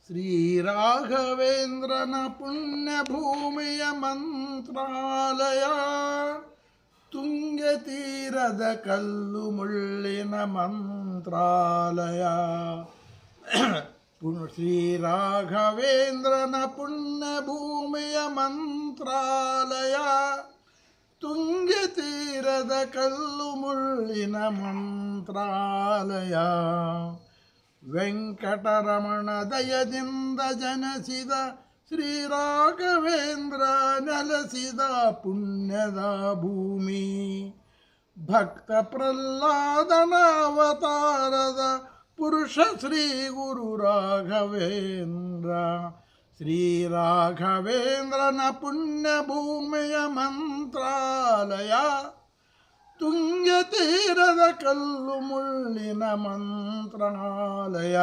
ಶ್ರೀರಾಘವೇಂದ್ರನ ಪುಣ್ಯಭೂಮಿಯ ಮಂತ್ರಾಲಯ, ತುಂಗತೀರದ ಕಲ್ಲು ಮುಳ್ಳಿನ ಮಂತ್ರಾಲಯ. ಶ್ರೀರಾಘವೇಂದ್ರನ ಪುಣ್ಯಭೂಮಿಯ ಮಂತ್ರಾಲಯ, ತುಂಗತೀರದ ಕಲ್ಲು ಮುಳ್ಳಿನ ಮಂತ್ರಾಲಯ. ವೆಂಕಟರಮಣ ದಯದಿಂದ ಜನಿಸಿದ ಶ್ರೀರಾಘವೇಂದ್ರ ನೆಲೆಸಿದ ಪುಣ್ಯದ ಭೂಮಿ. ಭಕ್ತ ಪ್ರಹ್ಲಾದನ ಅವತಾರದ ಪುರುಷ ಶ್ರೀ ಗುರು ರಾಘವೇಂದ್ರ. ಶ್ರೀರಾಘವೇಂದ್ರನ ಪುಣ್ಯಭೂಮಿಯ ಮಂತ್ರಾಲಯ, ತುಂಗತೀರದ ಕಲ್ಲು ಮುಳ್ಳಿನ ಮಂತ್ರಾಲಯ.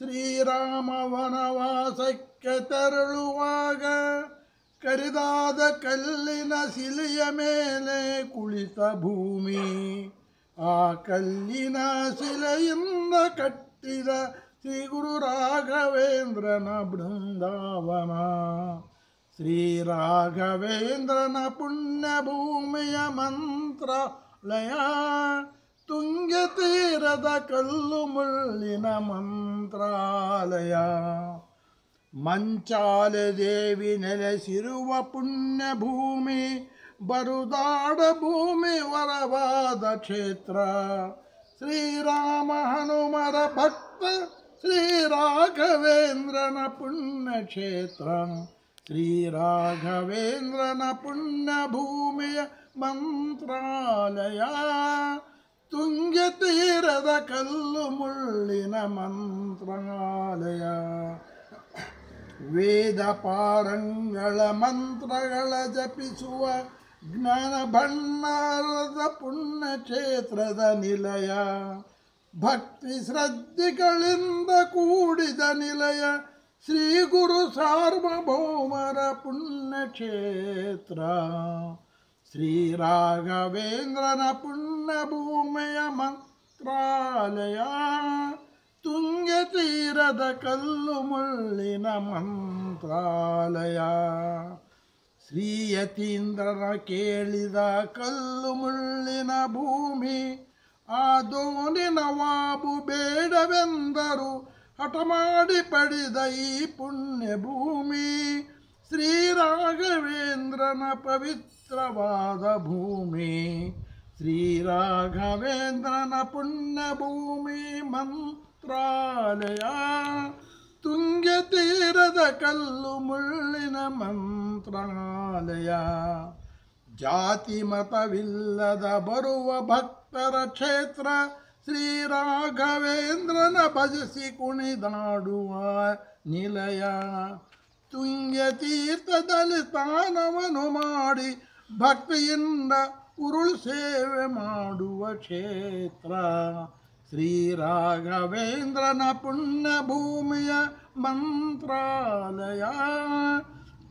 ಶ್ರೀರಾಮ ವನವಾಸಕ್ಕೆ ತೆರಳುವಾಗ ಕರಿದಾದ ಕಲ್ಲಿನ ಶಿಲೆಯ ಮೇಲೆ ಕುಳಿತ ಭೂಮಿ. ಆ ಕಲ್ಲಿನ ಶಿಲೆಯಿಂದ ಕಟ್ಟಿದ ಶ್ರೀ ಗುರು ರಾಘವೇಂದ್ರನ ಬೃಂದಾವನ. ಶ್ರೀರಾಘವೇಂದ್ರನ ಪುಣ್ಯಭೂಮಿಯ ಮಂತ್ರಾಲಯ, ತುಂಗತೀರದ ಕಲ್ಲು ಮುಳ್ಳಿನ ಮಂತ್ರಾಲಯ. ಮಂಚಾಲೆ ದೇವಿ ನೆಲೆಸಿರುವ ಪುಣ್ಯಭೂಮಿ, ಬರುದಾಡ ಭೂಮಿ ವರವಾದ ಕ್ಷೇತ್ರ. ಶ್ರೀರಾಮ ಹನುಮರ ಭಕ್ತ ಶ್ರೀರಾಘವೇಂದ್ರನ ಪುಣ್ಯಕ್ಷೇತ್ರ. ಶ್ರೀರಾಘವೇಂದ್ರನ ಪುಣ್ಯಭೂಮಿಯ ಮಂತ್ರಾಲಯ, ತುಂಗತೀರದ ಕಲ್ಲು ಮುಳ್ಳಿನ ಮಂತ್ರಾಲಯ. ವೇದ ಪಾರಂಗಳ ಮಂತ್ರಗಳ ಜಪಿಸುವ ಜ್ಞಾನ ಭಂಡಾರದ ಪುಣ್ಯಕ್ಷೇತ್ರದ ನಿಲಯ. ಭಕ್ತಿ ಶ್ರದ್ಧೆಗಳಿಂದ ಕೂಡಿದ ನಿಲಯ, ಶ್ರೀ ಗುರು ಸಾರ್ವಭೌಮರ ಪುಣ್ಯಕ್ಷೇತ್ರ. ಶ್ರೀರಾಘವೇಂದ್ರನ ಪುಣ್ಯಭೂಮಿಯ ಮಂತ್ರಾಲಯ, ತುಂಗತೀರದ ಕಲ್ಲು ಮುಳ್ಳಿನ ಮಂತ್ರಾಲಯ. ಶ್ರೀಯತೀಂದ್ರನ ಕೇಳಿದ ಕಲ್ಲು ಮುಳ್ಳಿನ ಭೂಮಿ, ಆ ದೋಣಿ ನವಾಬು ಬೇಡವೆಂದರು ಹಠ ಮಾಡಿ ಪಡೆದ ಈ ಪುಣ್ಯಭೂಮಿ. ಶ್ರೀರಾಘವೇಂದ್ರನ ಪವಿತ್ರವಾದ ಭೂಮಿ. ಶ್ರೀರಾಘವೇಂದ್ರನ ಪುಣ್ಯಭೂಮಿ ಮಂತ್ರಾಲಯ, ತುಂಗತೀರದ ಕಲ್ಲು ಮುಳ್ಳಿನ ಮಂತ್ರಾಲಯ. ಜಾತಿ ಮತವಿಲ್ಲದ ಬರುವ ಭಕ್ತರ ಕ್ಷೇತ್ರ, ಶ್ರೀರಾಘವೇಂದ್ರನ ಭಜಿಸಿ ಕುಣಿದಾಡುವ ನಿಲಯ. ತುಂಗತೀರ್ಥದಲ್ಲಿ ಸ್ನಾನವನ್ನು ಮಾಡಿ ಭಕ್ತಿಯಿಂದ ಉರುಳು ಸೇವೆ ಮಾಡುವ ಕ್ಷೇತ್ರ. ಶ್ರೀರಾಘವೇಂದ್ರನ ಪುಣ್ಯಭೂಮಿಯ ಮಂತ್ರಾಲಯ,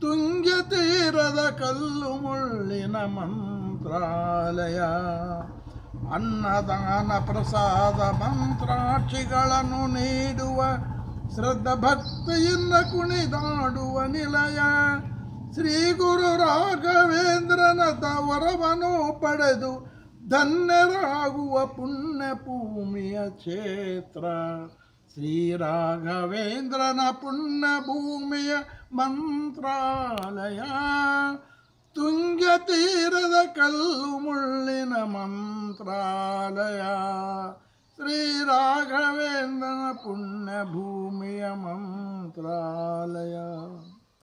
ತುಂಗತೀರದ ಕಲ್ಲು ಮುಳ್ಳಿನ ಮಂತ್ರಾಲಯ. ಅನ್ನದಾನ ಪ್ರಸಾದ ಮಂತ್ರಾಕ್ಷಿಗಳನ್ನು ನೀಡುವ, ಶ್ರದ್ಧಾ ಭಕ್ತಿಯಿಂದ ಕುಣಿದಾಡುವ ನಿಲಯ. ಶ್ರೀ ಗುರು ರಾಘವೇಂದ್ರನ ವರವನ್ನು ಪಡೆದು ಧನ್ಯರಾಗುವ ಪುಣ್ಯ ಭೂಮಿಯ ಕ್ಷೇತ್ರ. ಶ್ರೀರಾಘವೇಂದ್ರನ ಪುಣ್ಯ ಭೂಮಿಯ ಮಂತ್ರಾಲಯ, ತುಂಗತೀರದ ಕಲ್ಲು ಮುಳ್ಳಿನ ಮಂತ್ರಾಲಯ. ಶ್ರೀರಾಘವೇಂದ್ರನ ಪುಣ್ಯ ಭೂಮಿಯ ಮಂತ್ರಾಲಯ.